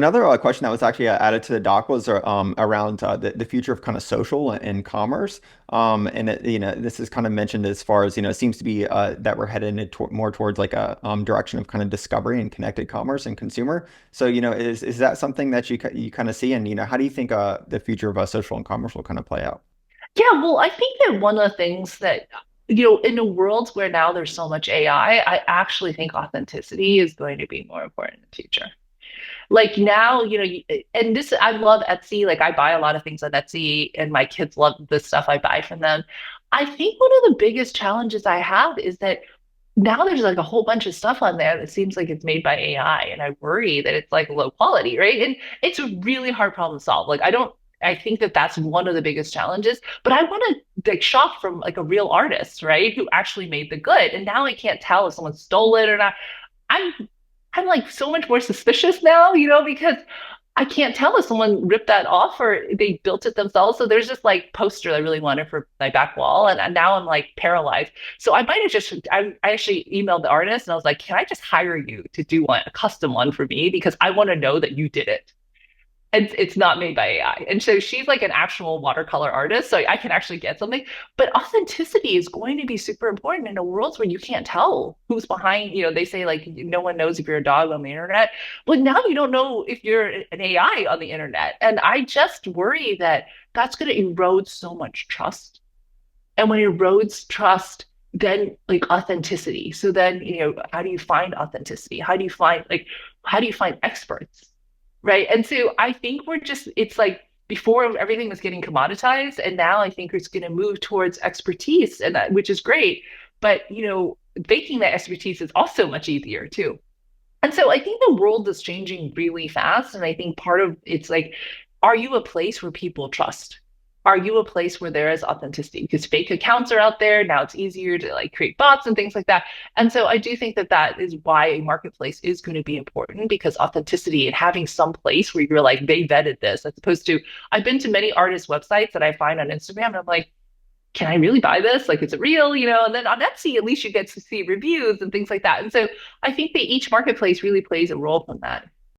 Another question that was actually added to the doc was around the future of kind of social and commerce. And this is kind of mentioned as far as, it seems to be that we're headed more towards like a direction of kind of discovery and connected commerce and consumer. So, is that something that you kind of see? And, how do you think the future of social and commerce will kind of play out? Yeah, well, I think that one of the things that, in a world where now there's so much AI, I actually think authenticity is going to be more important in the future. Like now, and this, I love Etsy. Like I buy a lot of things on Etsy, and my kids love the stuff I buy from them. I think one of the biggest challenges I have is that now there's like a whole bunch of stuff on there that seems like it's made by AI, and I worry that it's like low quality, right? And it's a really hard problem to solve. Like I think that that's one of the biggest challenges, but I want to like shop from like a real artist, right? Who actually made the good. And now I can't tell if someone stole it or not. I'm I'm like so much more suspicious now, because I can't tell if someone ripped that off or they built it themselves. So there's this like poster I really wanted for my back wall, and now I'm like paralyzed. So I might have I actually emailed the artist and I was like, can I just hire you to do a custom one for me because I want to know that you did it and it's not made by AI. And so she's like an actual watercolor artist, so I can actually get something. But authenticity is going to be super important in a world where you can't tell who's behind. They say like no one knows if you're a dog on the internet. But now you don't know if you're an AI on the internet. And I just worry that that's going to erode so much trust. And when it erodes trust, then like authenticity. So then, how do you find authenticity? How do you find experts? Right. And so I think it's like before everything was getting commoditized, and now I think it's going to move towards expertise, and which is great. But, baking that expertise is also much easier too. And so I think the world is changing really fast. And I think part of it's like, are you a place where people trust? Are you a place where there is authenticity? Because fake accounts are out there. Now it's easier to like create bots and things like that. And so I do think that that is why a marketplace is going to be important because authenticity and having some place where you're like, they vetted this, as opposed to, I've been to many artist websites that I find on Instagram and I'm like, can I really buy this? Like, is it real? And then on Etsy, at least you get to see reviews and things like that. And so I think that each marketplace really plays a role from that.